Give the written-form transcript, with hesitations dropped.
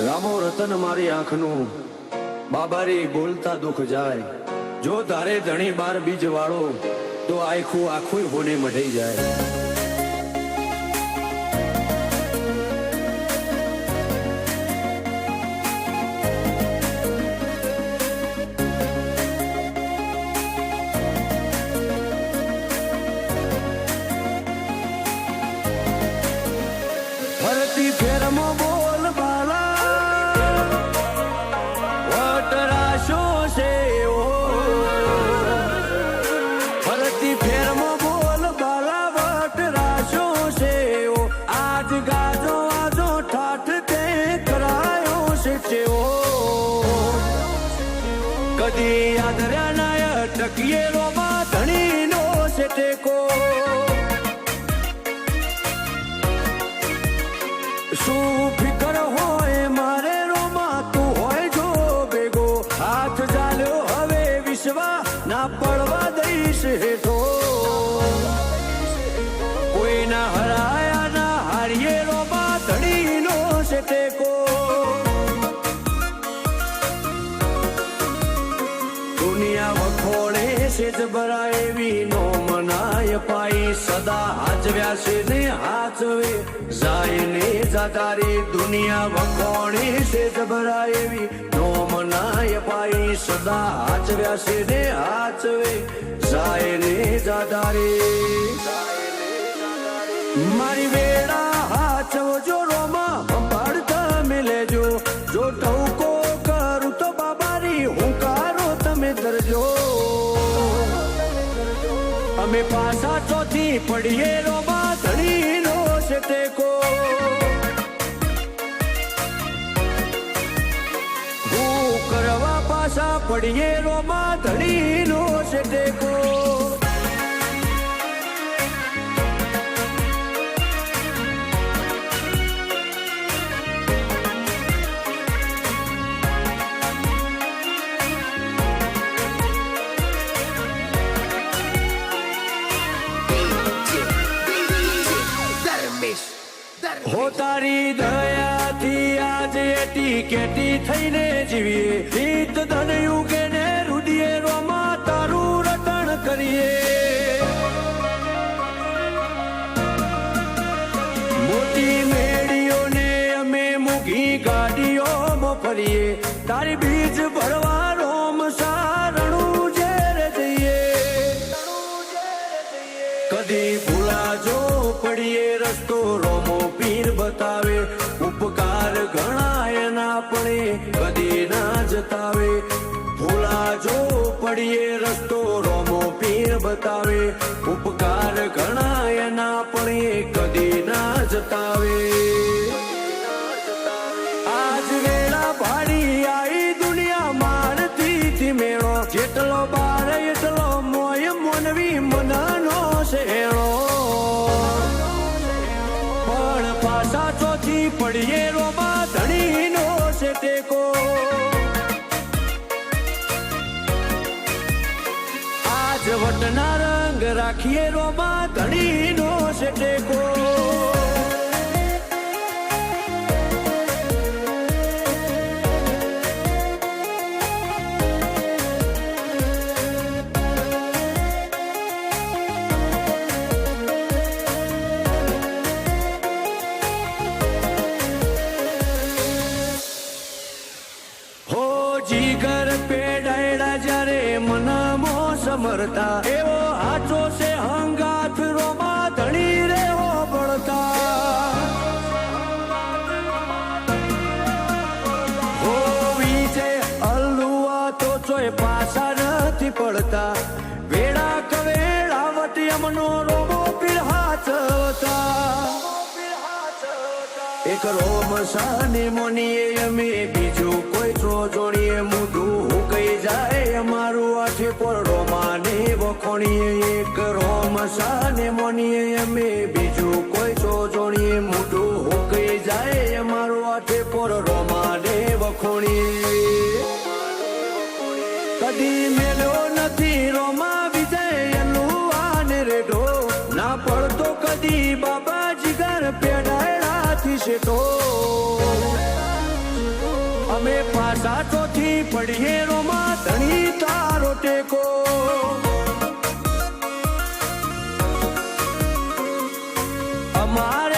રામો રતન મારી આંખનું બાબારી બોલતા દુઃખ જાય જો તારે ધણી બાર બીજ વાળો તો આખું આખું હોને મઢી જાય ફરતી ફેરમાં બોલ બાલા વટરાશો છે ફરતી ફેરમાં બોલ બાલા વટરાશો છે આજ ગાજો આજો ઠાઠ તે કરાયો છે ચેવો કદી આદર્યા નાય ટકીએ રોમાં ધણીનો છે ટેકો શું ફિકર હોય મારે રોમા તું હોય જો ભેગો હાથ ચાલ્યો હવે વિશ્વા ના પડવા દઈશ હેઠો કોઈના હરાયા ના હારીએ રોમા ધણીનો છે ટેકો દુનિયા વખોડે છે જબરા એવી નો મનાય પાઈ સદા હાજવ્યા છે ને હાચવે જાય ને જાતારી દુનિયા વખોડે છે જબરા એવી નો મનાય પાઈ સદા હાજવ્યા છે ને હાચવે જાય ને જાતારી મારી વેળા હાચવજો રોમા સંભાળતા મેલેજો જો ટવકો કરું તો બાબારી હુંકારો તમે ધરજો અમે પાછા ચોથી પડીએ રોમા ધણીનો છે ટેકો હું કરવા પાછા પડીએ રોમા ધણીનો છે ટેકો હો તારી દયાથી આજે એટી કેટી થઈને જીવીએ હિત ધન યુગે ને રુદિએ રોમા તારું રટણ કરીએ મોટી મેડીઓને અમે મૂકી ગાડીઓમાં ફરીએ તારી બીજ ભરવા રોમ સારણું ઝેર જઈએ કદી ભૂલાજો પડીએ રસ્તો રોમો પીર બતાવે ઉપકાર ઘણા એના પડે કદી ના જતાવે ભૂલાજો પડીએ રસ્તો રોમો પીર બતાવે ઉપકાર ઘણા એના પડે કદી ના જતાવે આજ વેળા ભાડી આઈ દુનિયા મારતી મેળો જેટલો બાર એટલો મોય મોનવી મનનો શેળો પણ પાછા ચોથી પડીએ રોમા ધણીનો છે ટેકો આજ વટના રંગ રાખીએ રોમા ધણીનો છે ટેકો જીગર પેડાયડા જ્યારે મનમો સમરતા એવો હાચો છે હંગાથ રોમા ધણી રેવો પડતા હો વિજય અલ્લુઆ તો ચોય પાછા નથી પડતા વેળા કવેળા વટી અમનો રોમો પીર હાચવતા એક રોમ સાને મોનીએ અમે બીજું કોઈ છો જોડીએ મૂઢું હુકાઈ જાય અમારું આઠે પર રોમાને વખોણીએ એક રોમ સાને મોનીએ અમે બીજું કોઈ છો જોડીએ મૂઢું હુકાઈ જાય અમારું આઠે પર રોમાને વખોણીએ કદી મેલ્યો નથી રોમા વિજય એનું આને રેડો ના પડતો કદી બાબા જીગર પેડાયડા થી શેઠો અમે પાછા ચોથી પડીએ રોમાં ધણી તારો ટેકો અમાર